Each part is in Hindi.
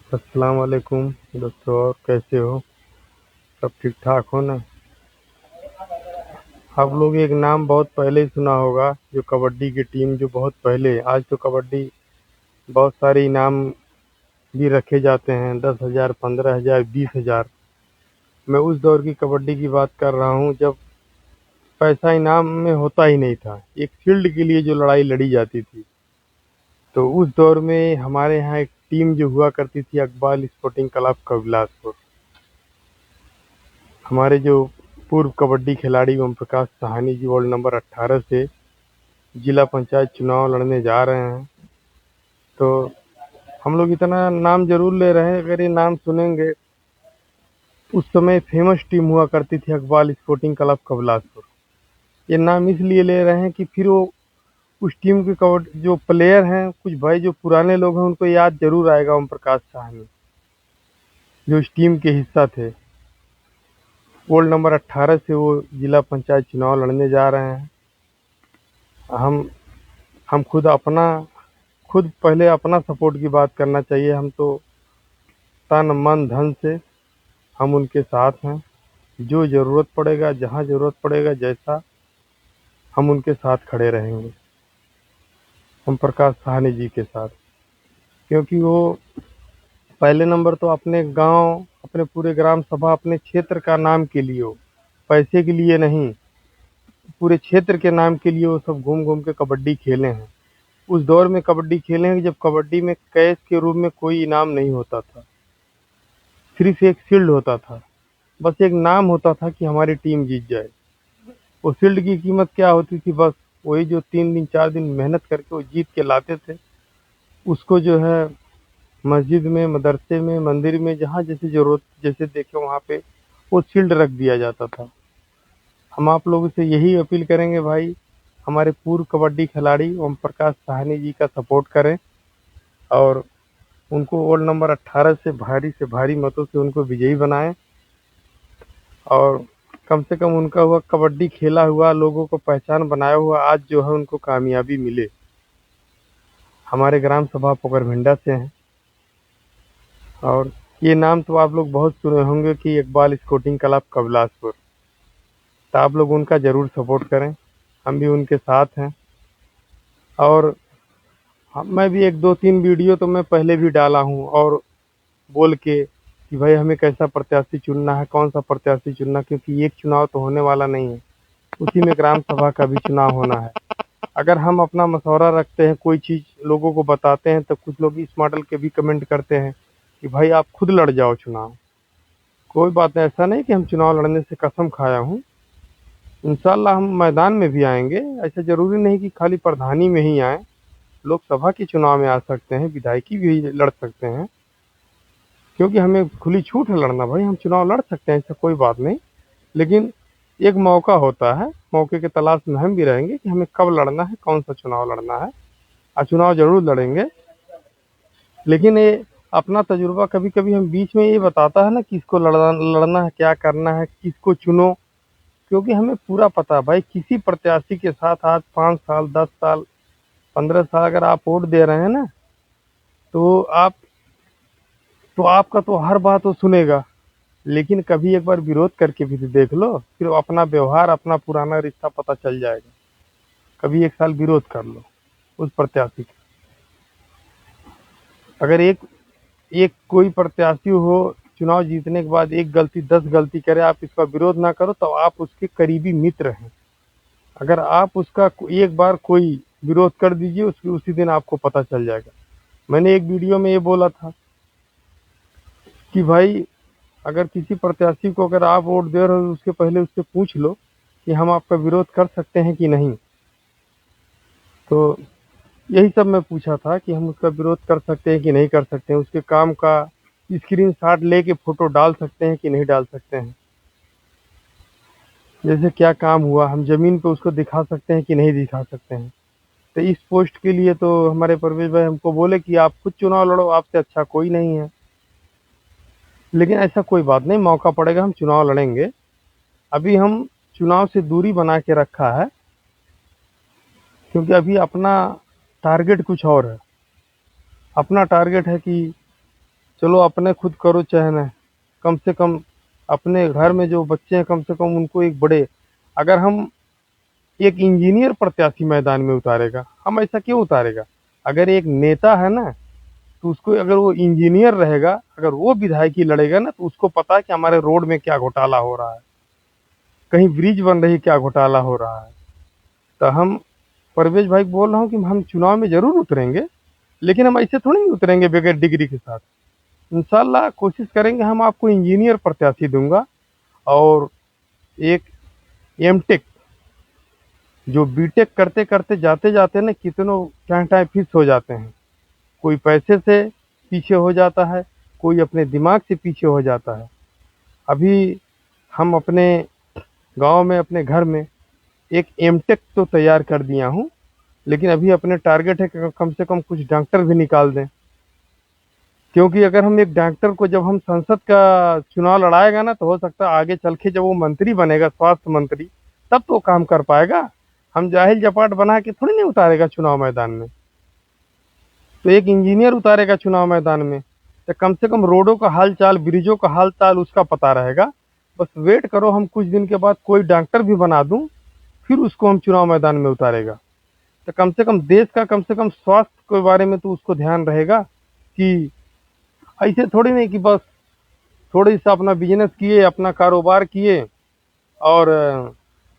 अस्सलाम वालेकुम दोस्तों, और कैसे हो? सब ठीक ठाक हो ना? आप लोग एक नाम बहुत पहले ही सुना होगा, जो कबड्डी की टीम जो बहुत पहले, आज तो कबड्डी बहुत सारे इनाम भी रखे जाते हैं, 10,000, 15,000, 20,000। मैं उस दौर की कबड्डी की बात कर रहा हूँ जब पैसा इनाम में होता ही नहीं था, एक शील्ड के लिए जो लड़ाई लड़ी जाती थी। तो उस दौर में हमारे यहाँ एक टीम जो हुआ करती थी, इकबाल स्पोर्टिंग क्लब का बिलासपुर। हमारे जो पूर्व कबड्डी खिलाड़ी ओम प्रकाश साहनी जी वार्ड नंबर 18 से जिला पंचायत चुनाव लड़ने जा रहे हैं। तो हम लोग इतना नाम जरूर ले रहे हैं, अगर ये नाम सुनेंगे, उस समय फेमस टीम हुआ करती थी इकबाल स्पोर्टिंग क्लब का बिलासपुर। ये नाम इसलिए ले रहे हैं कि फिर वो उस टीम के कबड्डी जो प्लेयर हैं, कुछ भाई जो पुराने लोग हैं, उनको याद जरूर आएगा ओम प्रकाश साहनी, जो इस टीम के हिस्सा थे। वार्ड नंबर 18 से वो जिला पंचायत चुनाव लड़ने जा रहे हैं। हम हम खुद पहले अपना सपोर्ट की बात करना चाहिए। हम तो तन मन धन से हम उनके साथ हैं। जो ज़रूरत पड़ेगा, जहाँ ज़रूरत पड़ेगा, जैसा, हम उनके साथ खड़े रहेंगे, हम प्रकाश साहनी जी के साथ। क्योंकि वो पहले नंबर तो अपने गांव, अपने पूरे ग्राम सभा, अपने क्षेत्र का नाम के लिए हो, पैसे के लिए नहीं, पूरे क्षेत्र के नाम के लिए वो सब घूम घूम के कबड्डी खेले हैं। उस दौर में कबड्डी खेले हैं जब कबड्डी में कैश के रूप में कोई इनाम नहीं होता था, सिर्फ एक शील्ड होता था। बस एक नाम होता था कि हमारी टीम जीत जाए। वो शील्ड की कीमत क्या होती थी? बस वही जो 3 दिन 4 दिन मेहनत करके वो जीत के लाते थे, उसको जो है मस्जिद में, मदरसे में, मंदिर में, जहाँ जैसे जरूरत, जैसे देखे वहाँ पे वो शील्ड रख दिया जाता था। हम आप लोगों से यही अपील करेंगे भाई, हमारे पूर्व कबड्डी खिलाड़ी ओम प्रकाश साहनी जी का सपोर्ट करें, और उनको वार्ड नंबर 18 से भारी मतों से उनको विजयी बनाएं। और कम से कम उनका हुआ कबड्डी खेला हुआ, लोगों को पहचान बनाया हुआ, आज जो है उनको कामयाबी मिले। हमारे ग्राम सभा पोखरभिंडा से हैं, और ये नाम तो आप लोग बहुत सुने होंगे कि इकबाल स्पोर्टिंग क्लब कबिलासपुर। तो आप लोग उनका ज़रूर सपोर्ट करें, हम भी उनके साथ हैं। और मैं भी एक दो तीन वीडियो तो मैं पहले भी डाला हूँ, और बोल के कि भाई हमें कैसा प्रत्याशी चुनना है, कौन सा प्रत्याशी चुनना, क्योंकि एक चुनाव तो होने वाला नहीं है, उसी में ग्राम सभा का भी चुनाव होना है। अगर हम अपना मशवरा रखते हैं, कोई चीज़ लोगों को बताते हैं, तो कुछ लोग इस मॉडल के भी कमेंट करते हैं कि भाई आप खुद लड़ जाओ चुनाव। कोई बात नहीं, ऐसा नहीं कि हम चुनाव लड़ने से कसम खाया हूँ। इंशाल्लाह हम मैदान में भी आएंगे, ऐसा ज़रूरी नहीं कि खाली प्रधानी में ही आए, लोकसभा के चुनाव में आ सकते हैं, विधायकी भी लड़ सकते हैं। क्योंकि हमें खुली छूट है लड़ना भाई, हम चुनाव लड़ सकते हैं, ऐसा कोई बात नहीं। लेकिन एक मौका होता है, मौके की तलाश में हम भी रहेंगे कि हमें कब लड़ना है, कौन सा चुनाव लड़ना है। चुनाव ज़रूर लड़ेंगे, लेकिन ये अपना तजुर्बा कभी कभी हम बीच में ये बताता है ना, किसको लड़ना है, क्या करना है, किसको चुनो। क्योंकि हमें पूरा पता है भाई, किसी प्रत्याशी के साथ आज 5 साल, 10 साल, 15 साल अगर आप वोट दे रहे हैं ना, तो आपका तो हर बात वो सुनेगा। लेकिन कभी एक बार विरोध करके भी तो देख लो, फिर अपना व्यवहार, अपना पुराना रिश्ता पता चल जाएगा। कभी एक साल विरोध कर लो उस प्रत्याशी का। अगर एक एक कोई प्रत्याशी हो, चुनाव जीतने के बाद एक गलती 10 गलती करे, आप इसका विरोध ना करो, तो आप उसके करीबी मित्र हैं। अगर आप उसका एक बार कोई विरोध कर दीजिए, उसकी उसी दिन आपको पता चल जाएगा। मैंने एक वीडियो में ये बोला था कि भाई, अगर किसी प्रत्याशी को अगर आप वोट दे रहे हो, उसके पहले उससे पूछ लो कि हम आपका विरोध कर सकते हैं कि नहीं। तो यही सब मैं पूछा था कि हम उसका विरोध कर सकते हैं कि नहीं कर सकते हैं, उसके काम का स्क्रीनशॉट लेके फोटो डाल सकते हैं कि नहीं डाल सकते हैं। जैसे क्या काम हुआ, हम ज़मीन पे उसको दिखा सकते हैं कि नहीं दिखा सकते हैं। तो इस पोस्ट के लिए तो हमारे परवेज़ भाई हमको बोले कि आप खुद चुनाव लड़ो, आपसे अच्छा कोई नहीं है। लेकिन ऐसा कोई बात नहीं, मौका पड़ेगा हम चुनाव लड़ेंगे। अभी हम चुनाव से दूरी बना के रखा है, क्योंकि अभी अपना टारगेट कुछ और है। अपना टारगेट है कि चलो अपने खुद करो चाहे न, कम से कम अपने घर में जो बच्चे हैं कम से कम उनको एक बड़े, अगर हम एक इंजीनियर प्रत्याशी मैदान में उतारेगा, हम ऐसा क्यों उतारेगा? अगर एक नेता है ना, तो उसको अगर वो इंजीनियर रहेगा, अगर वो विधायकी लड़ेगा ना, तो उसको पता है कि हमारे रोड में क्या घोटाला हो रहा है, कहीं ब्रिज बन रही क्या घोटाला हो रहा है। तो हम परवेज भाई बोल रहा हूँ कि हम चुनाव में जरूर उतरेंगे, लेकिन हम ऐसे थोड़ी नहीं उतरेंगे बगैर डिग्री के साथ। इंशाल्लाह कोशिश करेंगे, हम आपको इंजीनियर प्रत्याशी दूंगा। और एक एमटेक, जो बीटेक करते करते जाते जाते ना कितनों चाहे फिस हो जाते हैं, कोई पैसे से पीछे हो जाता है, कोई अपने दिमाग से पीछे हो जाता है। अभी हम अपने गांव में अपने घर में एक एमटेक तो तैयार कर दिया हूँ, लेकिन अभी अपने टारगेट है कि कम से कम कुछ डॉक्टर भी निकाल दें। क्योंकि अगर हम एक डॉक्टर को जब हम संसद का चुनाव लड़ाएगा ना, तो हो सकता है आगे चल के जब वो मंत्री बनेगा, स्वास्थ्य मंत्री, तब तो काम कर पाएगा। हम जाहिल जपाट बना के थोड़ी नहीं उतारेगा चुनाव मैदान में। तो एक इंजीनियर उतारेगा चुनाव मैदान में, तो कम से कम रोडों का हाल चाल, ब्रिजों का हाल चाल उसका पता रहेगा। बस वेट करो, हम कुछ दिन के बाद कोई डॉक्टर भी बना दूं, फिर उसको हम चुनाव मैदान में उतारेगा। तो कम से कम देश का कम से कम स्वास्थ्य के बारे में तो उसको ध्यान रहेगा कि ऐसे थोड़ी नहीं कि बस थोड़ी सा अपना बिजनेस किए, अपना कारोबार किए, और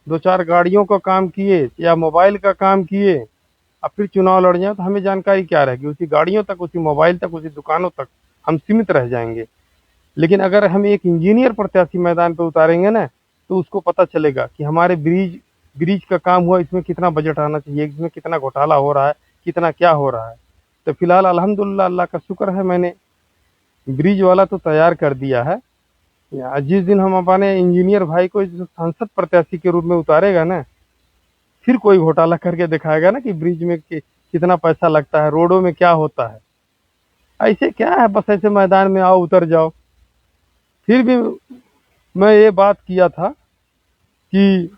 दो चार गाड़ियों का काम किए या मोबाइल का काम किए, अब फिर चुनाव लड़ जाए तो हमें जानकारी क्या रहेगी? उसी गाड़ियों तक, उसी मोबाइल तक, उसी दुकानों तक हम सीमित रह जाएंगे। लेकिन अगर हम एक इंजीनियर प्रत्याशी मैदान पे उतारेंगे ना, तो उसको पता चलेगा कि हमारे ब्रिज ब्रिज का काम हुआ, इसमें कितना बजट आना चाहिए, इसमें कितना घोटाला हो रहा है, कितना क्या हो रहा है। तो फिलहाल अल्हम्दुलिल्लाह, अल्लाह का शुक्र है, मैंने ब्रिज वाला तो तैयार कर दिया है। जिस दिन हम अपने इंजीनियर भाई को संसद प्रत्याशी के रूप में उतारेगा ना, फिर कोई घोटाला करके दिखाएगा ना कि ब्रिज में कितना पैसा लगता है, रोडों में क्या होता है। ऐसे क्या है, बस ऐसे मैदान में आओ उतर जाओ। फिर भी मैं ये बात किया था कि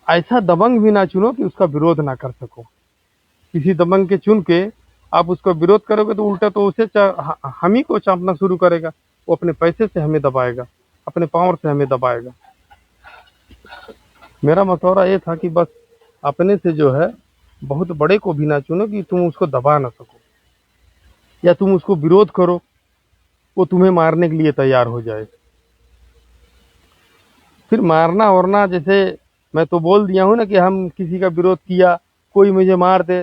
ऐसा दबंग भी ना चुनो कि उसका विरोध ना कर सको। किसी दबंग के चुन के आप उसका विरोध करोगे तो उल्टा तो उसे हम ही को चापना शुरू करेगा। वो अपने पैसे से हमें दबाएगा, अपने पावर से हमें दबाएगा। मेरा मशवरा ये था कि बस अपने से जो है बहुत बड़े को भी ना चुनो कि तुम उसको दबा ना सको, या तुम उसको विरोध करो, वो तुम्हें मारने के लिए तैयार हो जाए। फिर मारना वरना, जैसे मैं तो बोल दिया हूँ ना कि हम किसी का विरोध किया, कोई मुझे मार दे,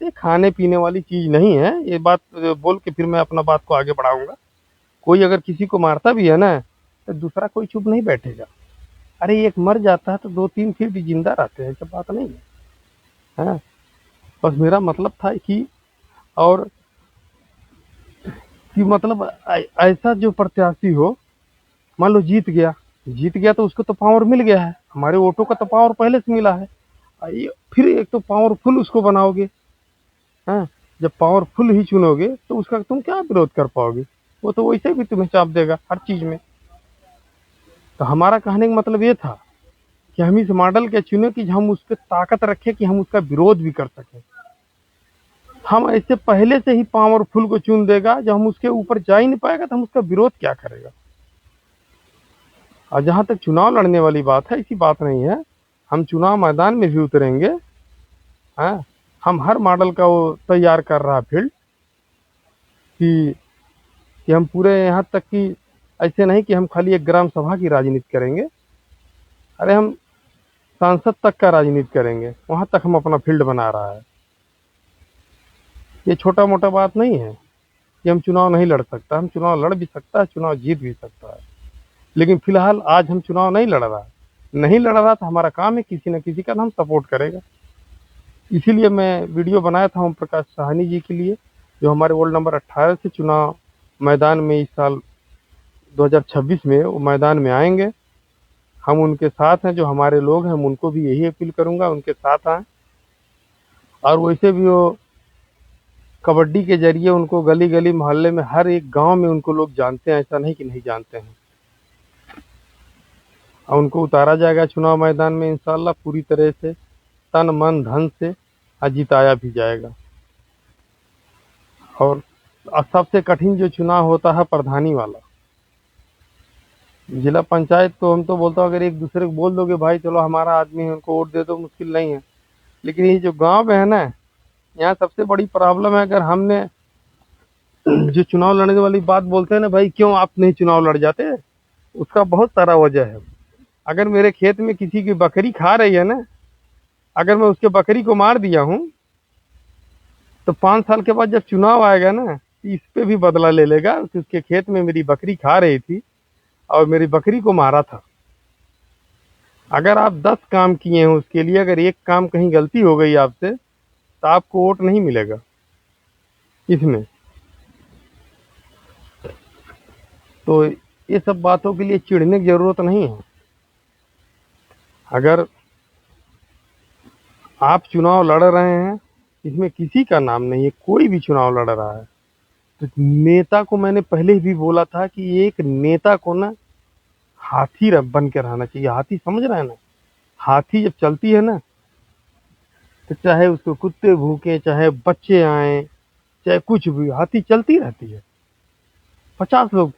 ये खाने पीने वाली चीज नहीं है। ये बात बोल के फिर मैं अपना बात को आगे बढ़ाऊंगा। कोई अगर किसी को मारता भी है ना, तो दूसरा कोई चुप नहीं बैठेगा। अरे एक मर जाता है तो दो तीन फिर भी जिंदा रहते हैं, ऐसा बात नहीं है। हाँ, बस मेरा मतलब था कि, और कि मतलब ऐसा जो प्रत्याशी हो, मान लो जीत गया तो उसको तो पावर मिल गया है, हमारे वोटों का तो पावर पहले से मिला है। फिर एक तो पावरफुल उसको बनाओगे। हाँ, जब पावरफुल ही चुनोगे तो उसका तुम क्या विरोध कर पाओगे? वो तो वैसे भी तुम्हें चाप देगा हर चीज में। तो हमारा कहने का मतलब ये था कि हम इस मॉडल के चुने कि हम उस पर ताकत रखें कि हम उसका विरोध भी कर सकें। हम ऐसे पहले से ही पावरफुल को चुन देगा, जब हम उसके ऊपर जा ही नहीं पाएगा तो हम उसका विरोध क्या करेगा? और जहां तक चुनाव लड़ने वाली बात है, ऐसी बात नहीं है, हम चुनाव मैदान में भी उतरेंगे। हाँ, हम हर मॉडल का वो तैयार कर रहा फील्ड कि हम पूरे यहाँ तक कि ऐसे नहीं कि हम खाली एक ग्राम सभा की राजनीति करेंगे। अरे हम सांसद तक का राजनीति करेंगे, वहां तक हम अपना फील्ड बना रहा है। ये छोटा मोटा बात नहीं है कि हम चुनाव नहीं लड़ सकता। हम चुनाव लड़ भी सकता है, चुनाव जीत भी सकता है। लेकिन फिलहाल आज हम चुनाव नहीं लड़ रहा, नहीं लड़ रहा, तो हमारा काम है किसी न किसी का हम सपोर्ट करेगा। इसीलिए मैं वीडियो बनाया था ओम प्रकाश साहनी जी के लिए, जो हमारे वार्ड नंबर 18 से चुनाव मैदान में इस साल 2026 में वो मैदान में आएंगे। हम उनके साथ हैं, जो हमारे लोग हैं, हम उनको भी यही अपील करूंगा उनके साथ आए। और वैसे भी वो कबड्डी के जरिए उनको गली गली मोहल्ले में हर एक गांव में उनको लोग जानते हैं, ऐसा नहीं कि नहीं जानते हैं। और उनको उतारा जाएगा चुनाव मैदान में इंशाल्लाह पूरी तरह से, तन मन धन से, और जिताया भी जाएगा। और और सबसे कठिन जो चुनाव होता है प्रधानी वाला, जिला पंचायत तो हम तो बोलता हूँ अगर एक दूसरे को बोल दोगे भाई चलो हमारा आदमी है उनको वोट दे दो, मुश्किल नहीं है। लेकिन ये जो गांव में है ना, यहाँ सबसे बड़ी प्रॉब्लम है। अगर हमने जो चुनाव लड़ने वाली बात बोलते हैं ना भाई क्यों आप नहीं चुनाव लड़ जाते, उसका बहुत सारा वजह है। अगर मेरे खेत में किसी की बकरी खा रही है ना, अगर मैं उसके बकरी को मार दिया हूँ तो 5 साल के बाद जब चुनाव आएगा ना, इस पे भी बदला ले लेगा कि उसके खेत में मेरी बकरी खा रही थी और मेरी बकरी को मारा था। अगर आप 10 काम किए हैं उसके लिए, अगर एक काम कहीं गलती हो गई आपसे तो आपको वोट नहीं मिलेगा इसमें। तो ये सब बातों के लिए चिढ़ने की जरूरत नहीं है। अगर आप चुनाव लड़ रहे हैं, इसमें किसी का नाम नहीं है, कोई भी चुनाव लड़ रहा है, तो नेता को मैंने पहले भी बोला था कि एक नेता को ना हाथी बन के रहना चाहिए। हाथी समझ रहे हैं ना, हाथी जब चलती है ना तो चाहे उसको कुत्ते भूखे, चाहे बच्चे आए, चाहे कुछ भी, हाथी चलती रहती है। 50 लोग,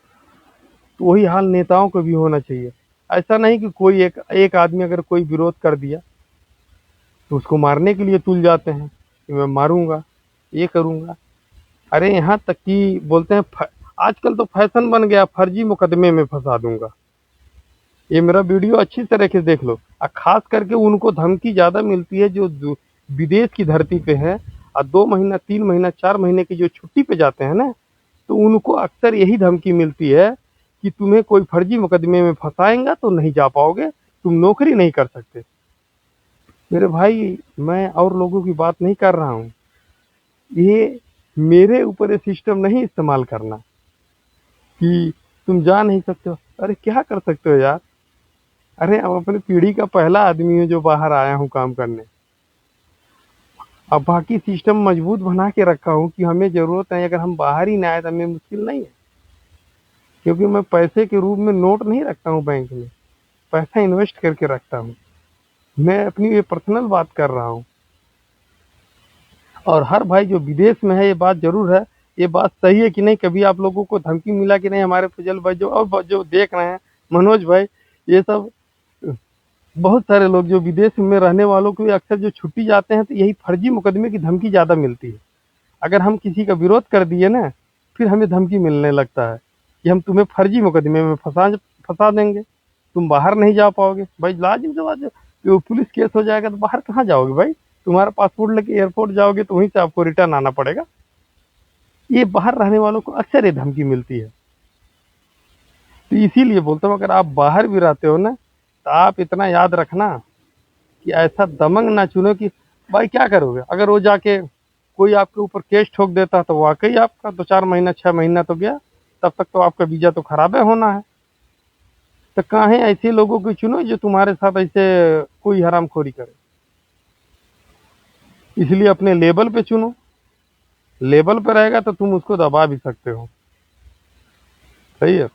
तो वही हाल नेताओं को भी होना चाहिए। ऐसा नहीं कि कोई एक एक आदमी अगर कोई विरोध कर दिया तो उसको मारने के लिए तुल जाते हैं कि मैं मारूंगा, ये करूंगा। अरे यहाँ तक कि बोलते हैं आजकल तो फैशन बन गया, फर्जी मुकदमे में फंसा दूंगा। ये मेरा वीडियो अच्छी तरह से देख लो। खास करके उनको धमकी ज्यादा मिलती है जो विदेश की धरती पे है और 2 महीना 3 महीना 4 महीने की जो छुट्टी पे जाते हैं ना, तो उनको अक्सर यही धमकी मिलती है कि तुम्हें कोई फर्जी मुकदमे में फंसाएगा तो नहीं जा पाओगे, तुम नौकरी नहीं कर सकते। मेरे भाई मैं और लोगों की बात नहीं कर रहा हूँ, ये मेरे ऊपर ये सिस्टम नहीं इस्तेमाल करना कि तुम जा नहीं सकते हो। अरे क्या कर सकते हो यार। अरे अब अपनी पीढ़ी का पहला आदमी हूँ जो बाहर आया हूँ काम करने। अब बाकी सिस्टम मजबूत बना के रखा हूँ कि हमें जरूरत है, अगर हम बाहर ही ना आए तो हमें मुश्किल नहीं है। क्योंकि मैं पैसे के रूप में नोट नहीं रखता हूँ बैंक में, पैसा इन्वेस्ट करके रखता हूँ। मैं अपनी ये पर्सनल बात कर रहा हूँ। और हर भाई जो विदेश में है, ये बात जरूर है, ये बात सही है कि नहीं, कभी आप लोगों को धमकी मिला कि नहीं? हमारे फजल भाई जो अब जो देख रहे हैं, मनोज भाई, ये सब बहुत सारे लोग जो विदेश में रहने वालों को अक्सर जो छुट्टी जाते हैं तो यही फर्जी मुकदमे की धमकी ज्यादा मिलती है। अगर हम किसी का विरोध कर दिए ना, फिर हमें धमकी मिलने लगता है कि हम तुम्हें फर्जी मुकदमे में फंसा फंसा देंगे, तुम बाहर नहीं जा पाओगे। भाई लाजिम सी बात है, जो पुलिस केस हो जाएगा तो बाहर कहाँ जाओगे भाई? तुम्हारा पासपोर्ट लेके एयरपोर्ट जाओगे तो वहीं से आपको रिटर्न आना पड़ेगा। ये बाहर रहने वालों को अक्सर ये धमकी मिलती है। तो इसीलिए बोलता हूँ अगर आप बाहर भी रहते हो ना, तो आप इतना याद रखना कि ऐसा दबंग ना चुनो कि भाई क्या करोगे। अगर वो जाके कोई आपके ऊपर केस ठोक देता तो वाकई आपका 2 4 महीना 6 महीना तो गया, तब तक तो आपका वीजा तो खराब है होना है। तो काहे ऐसे लोगों को चुनो जो तुम्हारे साथ ऐसे कोई हरामखोरी करे। इसलिए अपने लेवल पे चुनो, लेवल पे रहेगा तो तुम उसको दबा भी सकते हो। सही है।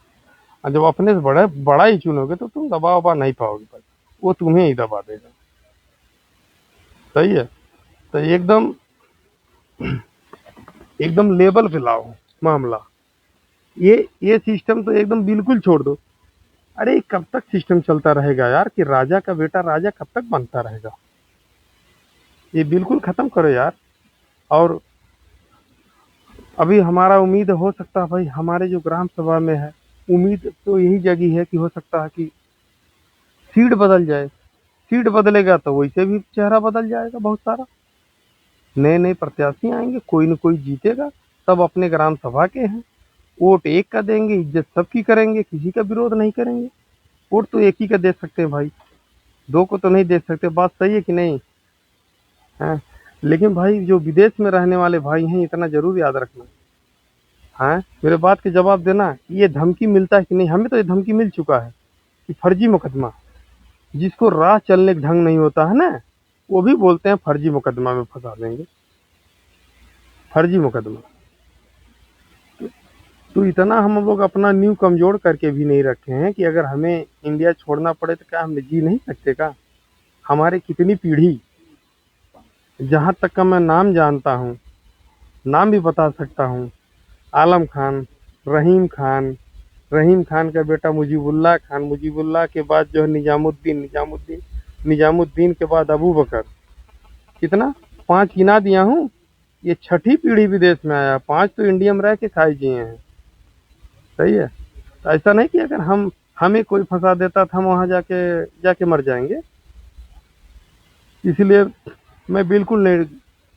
और जब अपने से बड़ा बड़ा ही चुनोगे तो तुम दबा वबा नहीं पाओगे भाई, वो तुम्हें ही दबा देगा। सही है। तो एकदम एकदम लेवल पे लाओ मामला। ये सिस्टम तो एकदम बिल्कुल छोड़ दो। अरे कब तक सिस्टम चलता रहेगा यार कि राजा का बेटा राजा कब तक बनता रहेगा? ये बिल्कुल खत्म करो यार। और अभी हमारा उम्मीद हो सकता है भाई, हमारे जो ग्राम सभा में है, उम्मीद तो यही जगी है कि हो सकता है कि सीट बदल जाए। सीट बदलेगा तो वैसे भी चेहरा बदल जाएगा, बहुत सारा नए नए प्रत्याशी आएंगे, कोई न कोई जीतेगा। सब अपने ग्राम सभा के हैं, वोट एक का देंगे, इज्जत सबकी करेंगे, किसी का विरोध नहीं करेंगे। वोट तो एक ही का दे सकते हैं भाई, दो को तो नहीं दे सकते। बात सही है कि नहीं है? लेकिन भाई जो विदेश में रहने वाले भाई हैं, इतना जरूर याद रखना है, मेरे बात के जवाब देना कि ये धमकी मिलता है कि नहीं। हमें तो ये धमकी मिल चुका है कि फर्जी मुकदमा, जिसको राह चलने का ढंग नहीं होता है ना, वो भी बोलते हैं फर्जी मुकदमा में फंसा देंगे, फर्जी मुकदमा। तो इतना हम लोग अपना नींव कमजोर करके भी नहीं रखे हैं कि अगर हमें इंडिया छोड़ना पड़े तो क्या हम जी नहीं सकते का? हमारे कितनी पीढ़ी, जहाँ तक का मैं नाम जानता हूँ, नाम भी बता सकता हूँ, आलम खान, रहीम खान, रहीम खान का बेटा मुजीबुल्लाह खान, मुजीबुल्लाह के बाद जो है निजामुद्दीन, निजामुद्दीन के बाद अबू बकर। कितना? 5 गिना दिया हूँ। ये छठी पीढ़ी विदेश में आया, 5 तो इंडिया में रह के खाए जिए हैं। सही है। तो ऐसा नहीं कि अगर हमें कोई फंसा देता था हम वहां जाके जाके मर जाएंगे। इसलिए मैं बिल्कुल नहीं,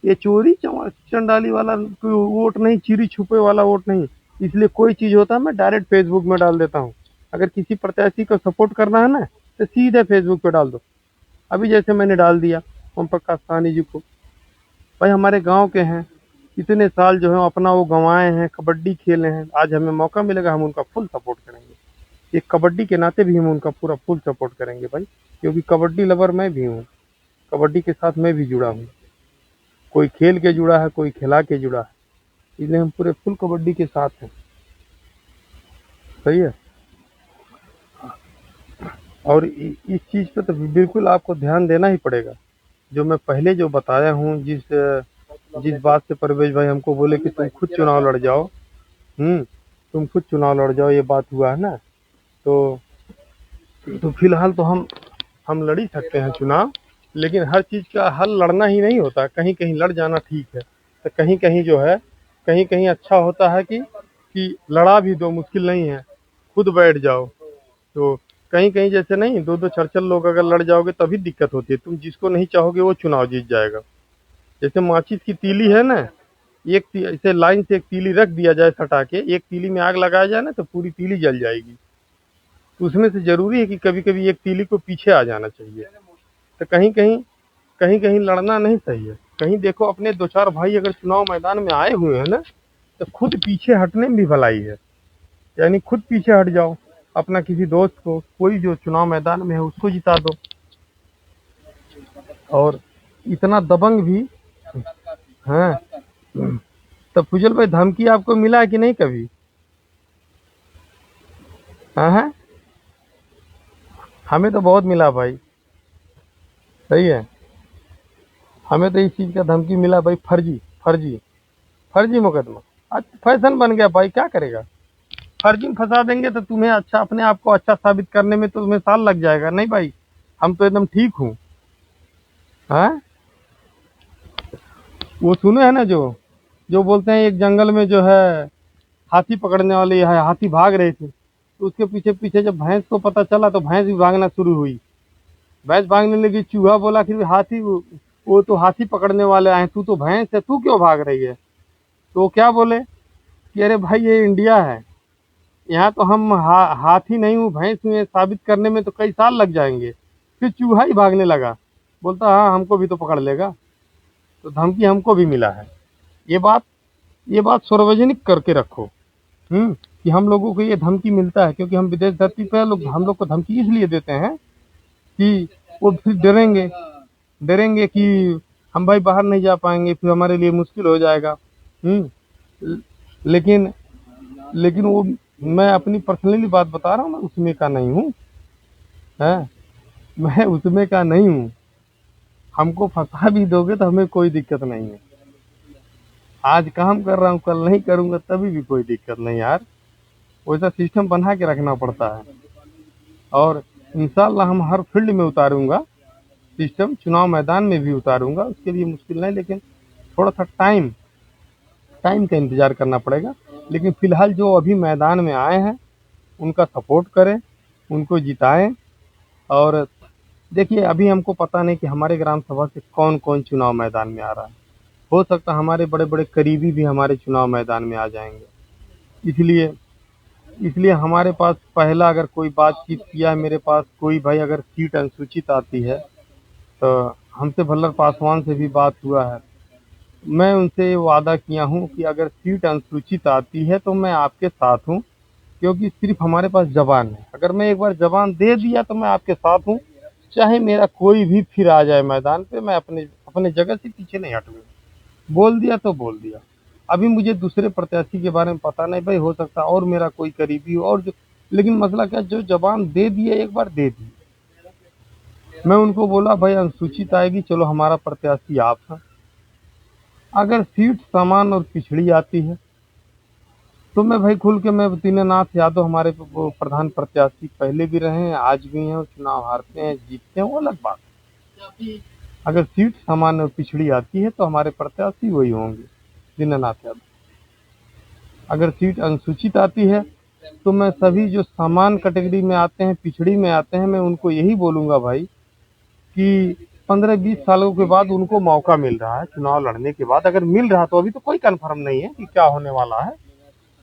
ये चोरी चंडाली वाला कोई वोट नहीं, चिरी छुपे वाला वोट नहीं। इसलिए कोई चीज होता है मैं डायरेक्ट फेसबुक में डाल देता हूँ। अगर किसी प्रत्याशी को सपोर्ट करना है ना, तो सीधे फेसबुक पे डाल दो। अभी जैसे मैंने डाल दिया ओम प्रकाश साहनी जी को। भाई हमारे गांव के हैं, इतने साल जो है अपना वो गंवाए हैं, कबड्डी खेले हैं। आज हमें मौका मिलेगा, हम उनका फुल सपोर्ट करेंगे। एक कबड्डी के नाते भी हम उनका पूरा फुल सपोर्ट करेंगे भाई, क्योंकि कबड्डी लवर मैं भी हूँ। कबड्डी के साथ मैं भी जुड़ा हूँ। कोई खेल के जुड़ा है, कोई खिला के जुड़ा है। इसलिए हम पूरे फुल कबड्डी के साथ हैं। सही है। और इस चीज़ पे तो बिल्कुल आपको ध्यान देना ही पड़ेगा। जो मैं पहले जो बताया हूँ, जिस जिस बात से परवेज भाई हमको बोले कि तुम खुद चुनाव लड़ जाओ, तुम खुद चुनाव लड़ जाओ, ये बात हुआ है ना। तो फिलहाल तो हम लड़ ही सकते हैं चुनाव, लेकिन हर चीज़ का हल लड़ना ही नहीं होता। कहीं कहीं लड़ जाना ठीक है, तो कहीं कहीं जो है, कहीं कहीं अच्छा होता है कि लड़ा भी दो, मुश्किल नहीं है, खुद बैठ जाओ। तो कहीं कहीं जैसे नहीं, दो दो चार चार लोग अगर लड़ जाओगे तभी दिक्कत होती है। तुम जिसको नहीं चाहोगे वो चुनाव जीत जाएगा। जैसे माचिस की तीली है ना, ऐसे लाइन से एक तीली रख दिया जाए सटा के, एक तीली में आग लगाया जाए ना, तो पूरी तीली जल जाएगी। तो उसमें से जरूरी है कि कभी कभी एक तीली को पीछे आ जाना चाहिए। तो कहीं कहीं लड़ना नहीं सही है। कहीं देखो अपने दो चार भाई अगर चुनाव मैदान में आए हुए हैं ना, तो खुद पीछे हटने में भी भलाई है। यानी खुद पीछे हट जाओ, अपना किसी दोस्त को, कोई जो चुनाव मैदान में है उसको जिता दो। और इतना दबंग भी है। तो फुजल भाई, धमकी आपको मिला है कि नहीं कभी? हाँ है, हमें तो बहुत मिला भाई। सही है। हमें तो इस चीज का धमकी मिला भाई, फर्जी फर्जी फर्जी मुकदमा। आज फैशन बन गया भाई, क्या करेगा। फर्जी में फंसा देंगे तो तुम्हें अच्छा, अपने आप को अच्छा साबित करने में तो तुम्हें साल लग जाएगा। नहीं भाई, हम तो एकदम ठीक हूँ। हाँ, वो सुने है ना, जो बोलते हैं एक जंगल में जो है हाथी पकड़ने वाले है, हाथी भाग रहे थे, तो उसके पीछे पीछे जब भैंस को पता चला तो भैंस भी भागना शुरू हुई। भैंस भागने लगी, चूहा बोला कि हाथी, वो तो हाथी पकड़ने वाले आए, तू तो भैंस है, तू क्यों भाग रही है? तो वो क्या बोले कि अरे भाई ये इंडिया है, यहाँ तो हम हाथी नहीं हूँ, भैंस हूँ, ये साबित करने में तो कई साल लग जाएंगे। फिर चूहा ही भागने लगा, बोलता हाँ हमको भी तो पकड़ लेगा। तो धमकी हमको भी मिला है। ये बात ये बात सार्वजनिक करके रखो, कि हम लोगों को ये धमकी मिलता है, क्योंकि हम विदेश धरती पर लोग, हम लोग को धमकी इसलिए देते हैं कि वो फिर डरेंगे, डरेंगे कि हम भाई बाहर नहीं जा पाएंगे, फिर हमारे लिए मुश्किल हो जाएगा। लेकिन लेकिन वो, मैं अपनी पर्सनली बात बता रहा हूँ, मैं उसमें का नहीं हूँ। है, मैं उसमें का नहीं हूँ। हमको फंसा भी दोगे तो हमें कोई दिक्कत नहीं है। आज काम कर रहा हूँ, कल नहीं करूंगा तभी भी कोई दिक्कत नहीं यार। वैसा सिस्टम बना के रखना पड़ता है। और इंशाल्लाह हम हर फील्ड में उतारूंगा सिस्टम, चुनाव मैदान में भी उतारूंगा। उसके लिए मुश्किल नहीं, लेकिन थोड़ा सा टाइम का इंतजार करना पड़ेगा। लेकिन फिलहाल जो अभी मैदान में आए हैं उनका सपोर्ट करें, उनको जिताएं। और देखिए, अभी हमको पता नहीं कि हमारे ग्राम सभा से कौन कौन चुनाव मैदान में आ रहा है। हो सकता है हमारे बड़े बड़े करीबी भी हमारे चुनाव मैदान में आ जाएंगे। इसलिए इसलिए हमारे पास पहला, अगर कोई बातचीत किया है मेरे पास कोई भाई, अगर सीट अनुसूचित आती है तो हमसे भल्लर पासवान से भी बात हुआ है। मैं उनसे वादा किया हूँ कि अगर सीट अनुसूचित आती है तो मैं आपके साथ हूँ, क्योंकि सिर्फ हमारे पास जबान है। अगर मैं एक बार जबान दे दिया तो मैं आपके साथ हूँ, चाहे मेरा कोई भी फिर आ जाए मैदान पे, मैं अपने अपने जगह से पीछे नहीं हटूंगा। बोल दिया तो बोल दिया। अभी मुझे दूसरे प्रत्याशी के बारे में पता नहीं भाई, हो सकता और मेरा कोई करीबी हो, और जो, लेकिन मसला क्या, जो जबान दे दिए एक बार दे दी। मैं उनको बोला भाई अनुसूचित आएगी, चलो हमारा प्रत्याशी आप है। अगर सीट समान और पिछड़ी आती है तो मैं भाई खुल के मैं दीनानाथ यादव हमारे वो प्रधान प्रत्याशी पहले भी रहे हैं, आज भी हैं, और चुनाव हारते हैं जीतते हैं वो अलग बात है। अगर सीट सामान्य पिछड़ी आती है तो हमारे प्रत्याशी वही होंगे, दीनानाथ यादव। अगर सीट अनुसूचित आती है तो मैं सभी जो समान कैटेगरी में आते हैं, पिछड़ी में आते हैं, मैं उनको यही बोलूंगा भाई कि 15-20 सालों के बाद उनको मौका मिल रहा है चुनाव लड़ने के बाद। अगर मिल रहा तो अभी तो कोई कंफर्म नहीं है कि क्या होने वाला है।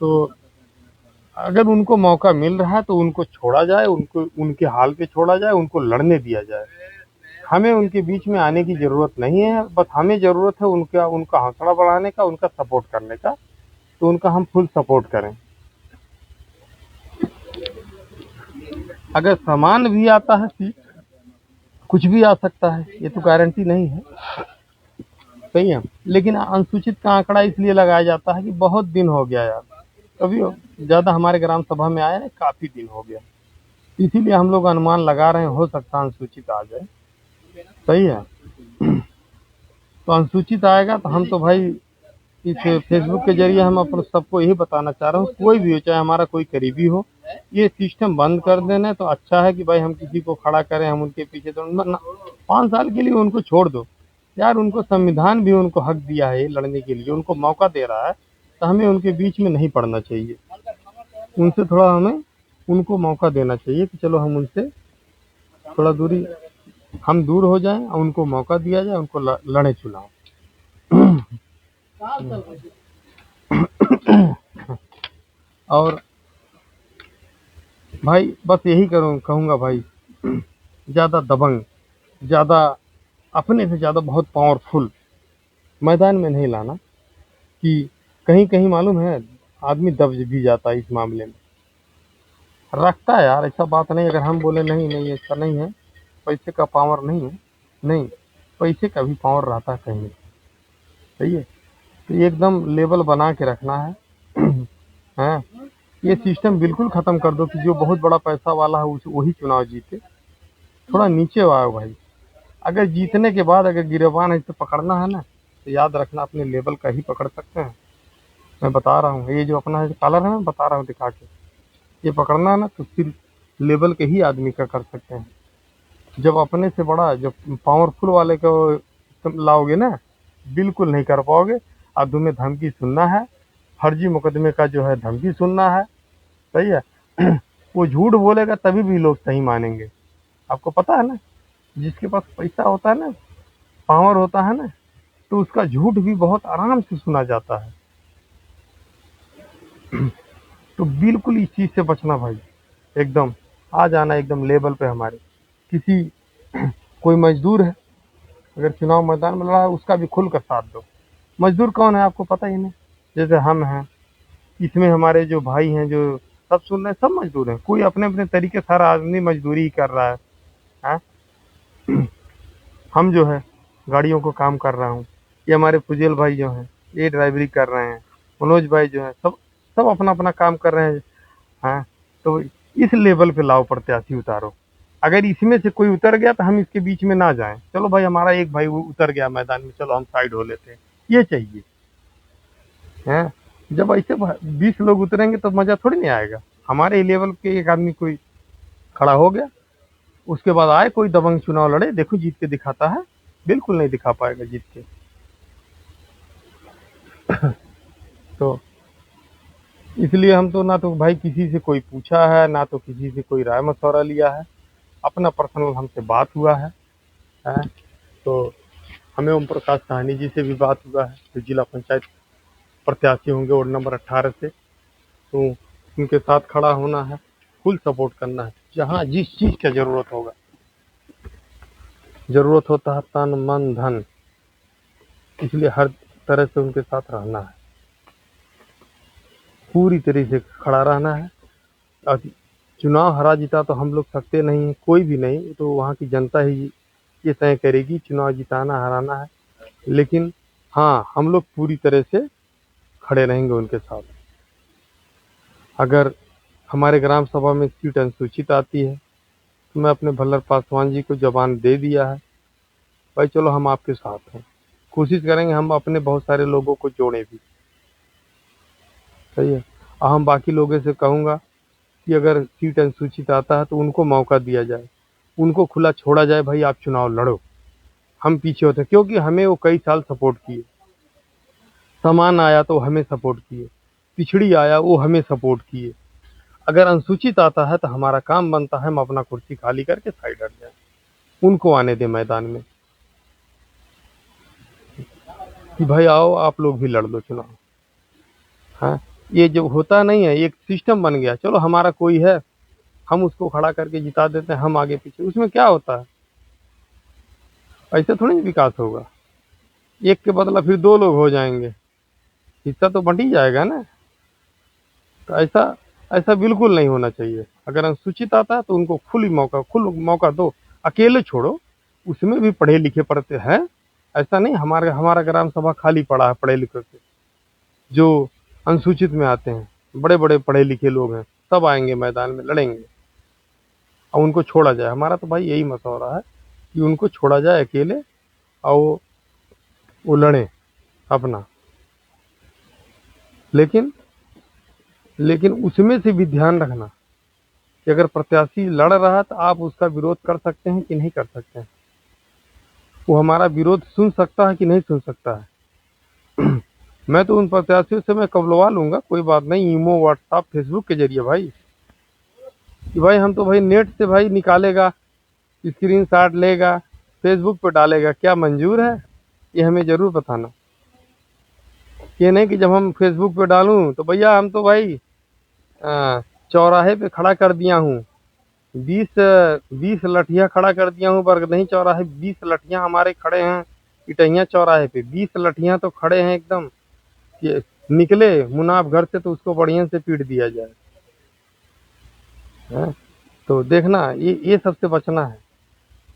तो अगर उनको मौका मिल रहा है तो उनको छोड़ा जाए, उनको उनके हाल पे छोड़ा जाए, उनको लड़ने दिया जाए। हमें उनके बीच में आने की ज़रूरत नहीं है, बस हमें ज़रूरत है उनका उनका हौसला बढ़ाने का, उनका सपोर्ट करने का। तो उनका हम फुल सपोर्ट करें। अगर समान भी आता है सीट, कुछ भी आ सकता है, ये तो गारंटी नहीं है, सही है। लेकिन अनुसूचित का आंकड़ा इसलिए लगाया जाता है कि बहुत दिन हो गया यार, कभी ज़्यादा हमारे ग्राम सभा में आया है, काफ़ी दिन हो गया, इसीलिए हम लोग अनुमान लगा रहे हैं हो सकता है अनुसूचित आ जाए, सही है। तो अनुसूचित आएगा तो हम तो भाई इस फेसबुक के जरिए हम अपन सबको यही बताना चाह रहा हूँ, कोई भी हो, चाहे हमारा कोई करीबी हो, ये सिस्टम बंद कर देना तो अच्छा है कि भाई हम किसी को खड़ा करें, हम उनके पीछे तो 5 साल के लिए उनको छोड़ दो यार। उनको संविधान भी उनको हक दिया है लड़ने के लिए, उनको मौका दे रहा है, तो हमें उनके बीच में नहीं पड़ना चाहिए। उनसे थोड़ा हमें उनको मौका देना चाहिए कि चलो हम उनसे थोड़ा दूरी हम दूर हो जाएं और उनको मौका दिया जाए, उनको लड़े चुनाव। और भाई बस यही कहूँगा भाई, ज़्यादा दबंग, ज़्यादा अपने से ज़्यादा बहुत पावरफुल मैदान में नहीं लाना कि कहीं कहीं मालूम है आदमी दब भी जाता है। इस मामले में रखता है यार, ऐसा बात नहीं। अगर हम बोले नहीं नहीं ऐसा नहीं है, पैसे का पावर नहीं है, नहीं, पैसे का भी पावर रहता है कहीं, सही है। तो ये एकदम लेवल बना के रखना है। हैं, ये सिस्टम बिल्कुल ख़त्म कर दो कि जो बहुत बड़ा पैसा वाला है वही चुनाव जीते। थोड़ा नीचे आओ भाई। अगर जीतने के बाद अगर गिरेबान ऐसे पकड़ना है ना, तो याद रखना अपने लेवल का ही पकड़ सकते हैं। मैं बता रहा हूँ, ये जो अपना है कॉलर है, मैं बता रहा हूँ दिखा के, ये पकड़ना है ना तो सिर्फ लेवल के ही आदमी का कर सकते हैं। जब अपने से बड़ा जब पावरफुल वाले को तुम लाओगे ना, बिल्कुल नहीं कर पाओगे। और तुम्हें धमकी सुनना है, फर्जी मुकदमे का जो है धमकी सुनना है, सही है। वो झूठ बोलेगा तभी भी लोग सही मानेंगे। आपको पता है ना, जिसके पास पैसा होता है ना, पावर होता है ना, तो उसका झूठ भी बहुत आराम से सुना जाता है। तो बिल्कुल इस चीज़ से बचना भाई, एकदम आ जाना एकदम लेवल पे हमारे। किसी कोई मजदूर है अगर चुनाव मैदान में लड़ा है, उसका भी खुल कर साथ दो। मजदूर कौन है आपको पता ही नहीं, जैसे हम हैं, इसमें हमारे जो भाई हैं जो सब सुन रहे हैं, सब मजदूर हैं, कोई अपने अपने तरीके, सारा आदमी मजदूरी ही कर रहा है, हैं? हम जो है गाड़ियों को काम कर रहा हूँ, ये हमारे फुजेल भाई जो हैं ये ड्राइवरी कर रहे हैं, मनोज भाई जो है सब सब अपना अपना काम कर रहे हैं। हाँ, तो इस लेवल पे लाओ, प्रत्याशी उतारो। अगर इसमें से कोई उतर गया तो हम इसके बीच में ना जाएं, चलो भाई हमारा एक भाई उतर गया मैदान में, चलो हम साइड हो लेते हैं, ये चाहिए। हैं, जब ऐसे 20 लोग उतरेंगे तो मजा थोड़ी नहीं आएगा। हमारे लेवल के एक आदमी कोई खड़ा हो गया, उसके बाद आए कोई दबंग चुनाव लड़े, देखो जीत के दिखाता है, बिल्कुल नहीं दिखा पाएगा जीत के। तो इसलिए हम तो ना तो भाई किसी से कोई पूछा है, ना तो किसी से कोई राय मशवरा लिया है, अपना पर्सनल हमसे बात हुआ है। हैं? तो हमें ओम प्रकाश साहनी जी से भी बात हुआ है, जो जिला पंचायत प्रत्याशी होंगे वार्ड नंबर 18 से। तो उनके साथ खड़ा होना है, फुल सपोर्ट करना है, जहाँ जिस चीज़ का ज़रूरत होगा। ज़रूरत होता है तन मन धन, इसलिए हर तरह से उनके साथ रहना है, पूरी तरह से खड़ा रहना है। और चुनाव हरा जीता तो हम लोग सकते नहीं हैं, कोई भी नहीं, तो वहाँ की जनता ही ये तय करेगी चुनाव जिताना हराना है। लेकिन हाँ, हम लोग पूरी तरह से खड़े रहेंगे उनके साथ। अगर हमारे ग्राम सभा में सीट अनुसूचित आती है तो मैं अपने भल्लर पासवान जी को जबान दे दिया है, भाई चलो हम आपके साथ हैं, कोशिश करेंगे हम अपने बहुत सारे लोगों को जोड़ें भी, सही है। और हम बाकी लोगों से कहूँगा कि अगर सीट अनुसूचित आता है तो उनको मौका दिया जाए, उनको खुला छोड़ा जाए, भाई आप चुनाव लड़ो, हम पीछे होते हैं, क्योंकि हमें वो कई साल सपोर्ट किए। समान आया तो हमें सपोर्ट किए, पिछड़ी आया वो हमें सपोर्ट किए। अगर अनुसूचित आता है तो हमारा काम बनता है हम अपना कुर्सी खाली करके साइड हट जाए, उनको आने दें मैदान में कि भाई आओ आप लोग भी लड़ लो चुनाव। हाँ, ये जो होता नहीं है, एक सिस्टम बन गया, चलो हमारा कोई है, हम उसको खड़ा करके जिता देते हैं, हम आगे पीछे, उसमें क्या होता है? ऐसे थोड़ी विकास होगा। एक के बदला फिर दो लोग हो जाएंगे, हिस्सा तो बंट ही जाएगा ना। तो ऐसा ऐसा बिल्कुल नहीं होना चाहिए। अगर अनुसूचित आता है तो उनको खुल मौका दो, अकेले छोड़ो, उसमें भी पढ़े लिखे पढ़ते हैं। ऐसा नहीं हमारे हमारा ग्राम सभा खाली पड़ा है पढ़े लिखे से, जो अनुसूचित में आते हैं बड़े बड़े पढ़े लिखे लोग हैं, सब आएंगे मैदान में लड़ेंगे और उनको छोड़ा जाए। हमारा तो भाई यही मशवरा है कि उनको छोड़ा जाए अकेले और वो लड़ें अपना। लेकिन लेकिन उसमें से भी ध्यान रखना कि अगर प्रत्याशी लड़ रहा है तो आप उसका विरोध कर सकते हैं कि नहीं कर सकते हैं, वो हमारा विरोध सुन सकता है कि नहीं सुन सकता है। मैं तो उन प्रत्याशियों से मैं कबलवा लूंगा, कोई बात नहीं, ईमो व्हाट्सएप फेसबुक के जरिए भाई, कि भाई हम तो भाई नेट से भाई निकालेगा, स्क्रीन शॉट लेगा, फेसबुक पर डालेगा, क्या मंजूर है? ये हमें जरूर बताना। ये नहीं कि जब हम फेसबुक पे डालूं तो भैया हम तो भाई चौराहे पे खड़ा कर दिया हूँ, 20 लठियां खड़ा कर दिया हूँ, बरग नहीं चौराहे 20 लठियां हमारे खड़े हैं, इटहिया चौराहे पे 20 लठियां तो खड़े हैं एकदम कि निकले मुनाफ घर से तो उसको बढ़िया से पीट दिया जाए। हैं? तो देखना ये सबसे बचना है।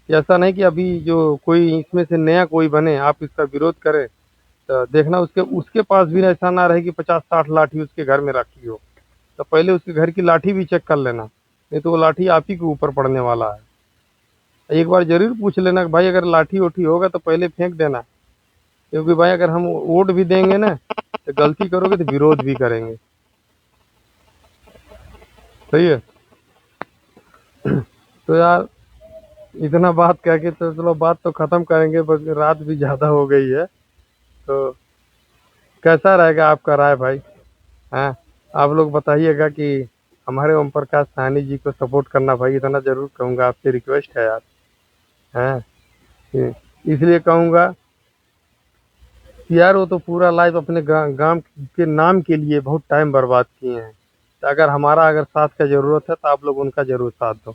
ऐसा नहीं कि अभी जो कोई इसमें से नया कोई बने आप इसका विरोध करें, तो देखना उसके उसके पास भी ऐसा ना रहे कि 50-60 लाठी उसके घर में रखी हो, तो पहले उसके घर की लाठी भी चेक कर लेना, नहीं तो वो लाठी आप ही के ऊपर पड़ने वाला है। एक बार जरूर पूछ लेना कि भाई अगर लाठी उठी होगा तो पहले फेंक देना, क्योंकि भाई अगर हम वोट भी देंगे ना तो गलती करोगे तो विरोध भी करेंगे। सही है। तो यार इतना बात कह के तो चलो बात तो खत्म करेंगे, बस रात भी ज्यादा हो गई है। तो कैसा रहेगा आपका राय भाई? हाँ, आप लोग बताइएगा कि हमारे ओम प्रकाश साहनी जी को सपोर्ट करना, भाई इतना जरूर कहूंगा, आपसे रिक्वेस्ट है यार। हाँ, इसलिए कहूंगा कि यार वो तो पूरा लाइफ अपने गांव के नाम के लिए बहुत टाइम बर्बाद किए हैं। तो अगर साथ का जरूरत है तो आप लोग उनका जरूर साथ दो।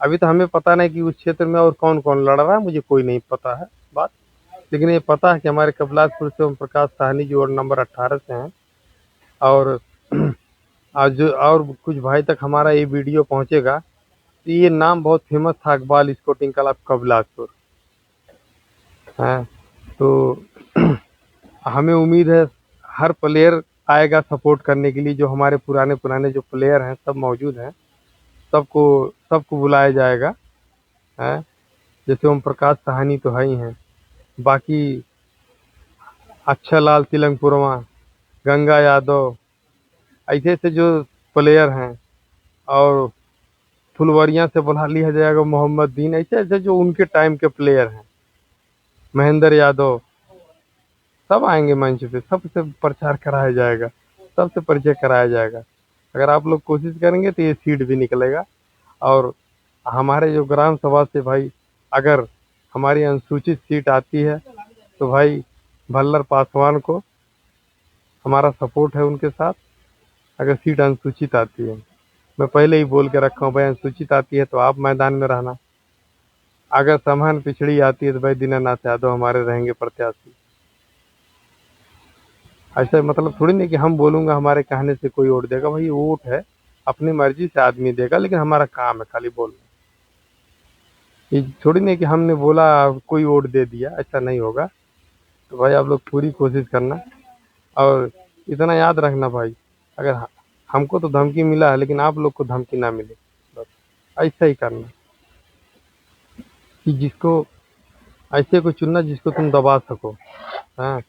अभी तो हमें पता नहीं कि उस क्षेत्र में और कौन कौन लड़ रहा है, मुझे कोई नहीं पता है बात, लेकिन ये पता है कि हमारे कपिलासपुर से ओम प्रकाश साहनी जी वार्ड नंबर 18 से हैं। और आज और कुछ भाई तक हमारा ये वीडियो पहुंचेगा तो ये नाम बहुत फेमस था, इकबाल स्पोर्टिंग क्लब कपिलासपुर। हाँ, तो हमें उम्मीद है हर प्लेयर आएगा सपोर्ट करने के लिए, जो हमारे पुराने पुराने जो प्लेयर हैं सब मौजूद हैं, सबको सबको बुलाया जाएगा। हैं, जैसे ओम प्रकाश साहनी तो है ही हैं, बाकी अक्षरलाल तिलंगपुरवा, गंगा यादव, ऐसे ऐसे जो प्लेयर हैं, और फुलवरिया से बुला लिया जाएगा मोहम्मद दीन, ऐसे ऐसे जो उनके टाइम के प्लेयर हैं, महेंद्र यादव, सब आएंगे मंच पे, सबसे प्रचार कराया जाएगा, सबसे परिचय कराया जाएगा। अगर आप लोग कोशिश करेंगे तो ये सीट भी निकलेगा। और हमारे जो ग्राम सभा से भाई अगर हमारी अनुसूचित सीट आती है तो भाई भल्लर पासवान को हमारा सपोर्ट है उनके साथ। अगर सीट अनुसूचित आती है, मैं पहले ही बोल के रखा हूँ भाई, अनुसूचित आती है तो आप मैदान में रहना। अगर समान पिछड़ी आती है तो भाई दीनानाथ यादव हमारे रहेंगे प्रत्याशी। ऐसा मतलब थोड़ी नहीं कि हम बोलूंगा हमारे कहने से कोई वोट देगा, भाई वोट है अपनी मर्जी से आदमी देगा, लेकिन हमारा काम है खाली बोलना। ये थोड़ी नहीं कि हमने बोला कोई वोट दे दिया, ऐसा नहीं होगा। तो भाई आप लोग पूरी कोशिश करना, और इतना याद रखना भाई, अगर हमको तो धमकी मिला है लेकिन आप लोग को धमकी ना मिले, बस ऐसा ही करना कि जिसको ऐसे को चुनना जिसको तुम दबा सको। हाँ।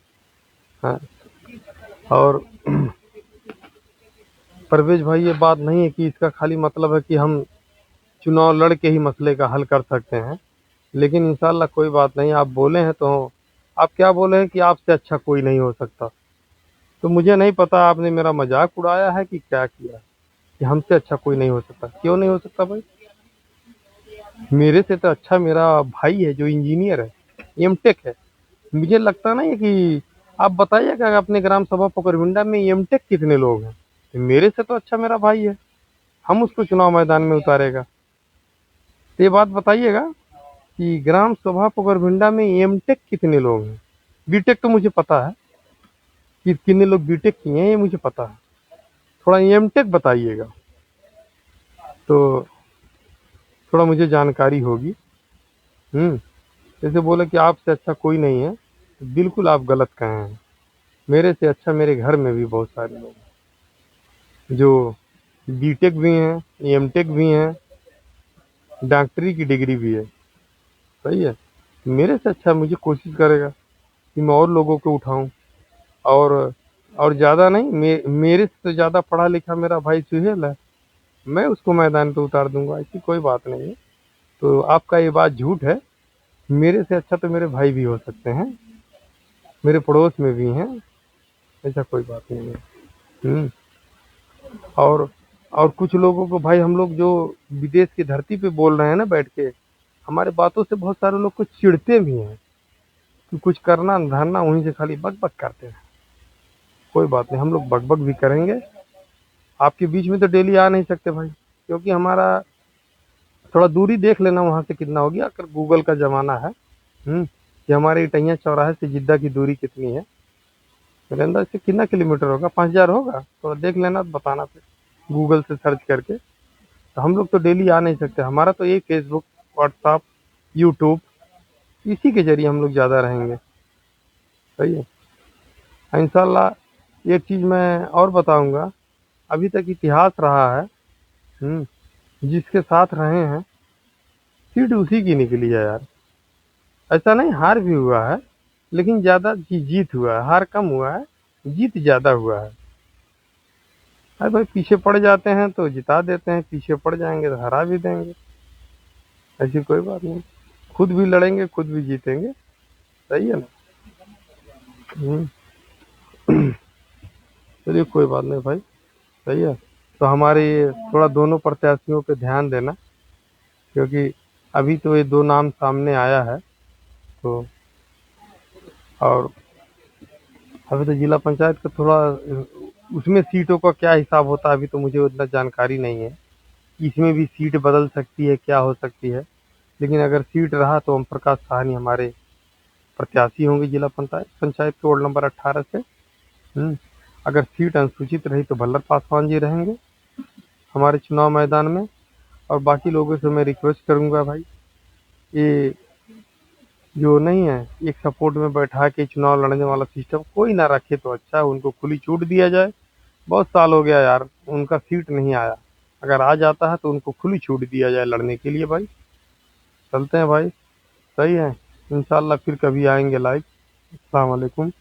हाँ, और परवेज भाई ये बात नहीं है कि इसका खाली मतलब है कि हम चुनाव लड़ के ही मसले का हल कर सकते हैं। लेकिन इंशाल्लाह कोई बात नहीं, आप बोले हैं तो आप क्या बोले हैं कि आपसे अच्छा कोई नहीं हो सकता। तो मुझे नहीं पता आपने मेरा मजाक उड़ाया है कि क्या किया है कि हमसे अच्छा कोई नहीं हो सकता। क्यों नहीं हो सकता भाई? मेरे से तो अच्छा मेरा भाई है जो इंजीनियर है, एमटेक है। मुझे लगता नहीं है कि आप बताइएगा अपने ग्राम सभा पकरविंडा में एमटेक कितने लोग हैं? तो मेरे से तो अच्छा मेरा भाई है, हम उसको चुनाव मैदान में उतारेगा। तो ये बात बताइएगा कि ग्राम सभा पकरविंडा में एमटेक कितने लोग हैं? बीटेक तो मुझे पता है कि कितने लोग बीटेक किए हैं, ये मुझे पता है। थोड़ा एमटेक बताइएगा तो थोड़ा मुझे जानकारी होगी। जैसे बोले कि आपसे अच्छा कोई नहीं है, तो बिल्कुल आप गलत कहे हैं। मेरे से अच्छा मेरे घर में भी बहुत सारे लोग हैं जो बीटेक भी हैं, एमटेक भी हैं, डॉक्टरी की डिग्री भी है। सही है। मेरे से अच्छा मुझे कोशिश करेगा कि मैं और लोगों को उठाऊं। और ज़्यादा नहीं, मेरे से तो ज़्यादा पढ़ा लिखा मेरा भाई सुहेल है, मैं उसको मैदान पे उतार दूंगा, ऐसी कोई बात नहीं है। तो आपका ये बात झूठ है। मेरे से अच्छा तो मेरे भाई भी हो सकते हैं, मेरे पड़ोस में भी हैं, ऐसा कोई बात नहीं है। हम्म। और कुछ लोगों को भाई, हम लोग जो विदेश की धरती पे बोल रहे हैं ना बैठ के, हमारे बातों से बहुत सारे लोग को चिढ़ते भी हैं कि कुछ करना धरना वहीं से खाली बक बक करते हैं। कोई बात नहीं, हम लोग बक बक भी करेंगे। आपके बीच में तो डेली आ नहीं सकते भाई, क्योंकि हमारा थोड़ा दूरी देख लेना वहां से कितना होगी, अगर गूगल का जमाना है। कि हमारे इटैया चौराहे से जिद्दा की दूरी कितनी है, मेरे अंदर से कितना किलोमीटर होगा, 5,000 होगा, थोड़ा देख लेना तो बताना फिर गूगल से सर्च करके। तो हम लोग तो डेली आ नहीं सकते, हमारा तो यही फेसबुक, व्हाट्सअप, यूट्यूब, इसी के जरिए हम लोग ज़्यादा रहेंगे। सही है। इंशाल्लाह एक चीज़ मैं और बताऊंगा, अभी तक इतिहास रहा है, जिसके साथ रहे हैं सीट उसी की निकली है यार। ऐसा नहीं, हार भी हुआ है, लेकिन ज़्यादा जीत हुआ है, हार कम हुआ है, जीत ज़्यादा हुआ है। अरे भाई, पीछे पड़ जाते हैं तो जिता देते हैं, पीछे पड़ जाएंगे तो हरा भी देंगे, ऐसी कोई बात नहीं। खुद भी लड़ेंगे, खुद भी जीतेंगे। सही है ना? हम्म। चलिए कोई बात नहीं भाई। सही है। तो हमारे ये थोड़ा दोनों प्रत्याशियों पे ध्यान देना, क्योंकि अभी तो ये दो नाम सामने आया है। तो और अभी तो जिला पंचायत का थोड़ा उसमें सीटों का क्या हिसाब होता है, अभी तो मुझे उतना जानकारी नहीं है। इसमें भी सीट बदल सकती है, क्या हो सकती है। लेकिन अगर सीट रहा तो ओम प्रकाश साहनी हमारे प्रत्याशी होंगे जिला पंचायत पंचायत के वार्ड नंबर 18 से। हम्म। अगर सीट अनुसूचित रही तो भल्लर पासवान जी रहेंगे हमारे चुनाव मैदान में। और बाकी लोगों से मैं रिक्वेस्ट करूंगा भाई, ये जो नहीं है, एक सपोर्ट में बैठा के चुनाव लड़ने वाला सिस्टम कोई ना रखे तो अच्छा है, उनको खुली छूट दिया जाए। बहुत साल हो गया यार, उनका सीट नहीं आया। अगर आ जाता है तो उनको खुली छूट दिया जाए लड़ने के लिए भाई। चलते हैं भाई। सही है। इंशाल्लाह फिर कभी आएंगे लाइव। अस्सलाम वालेकुम।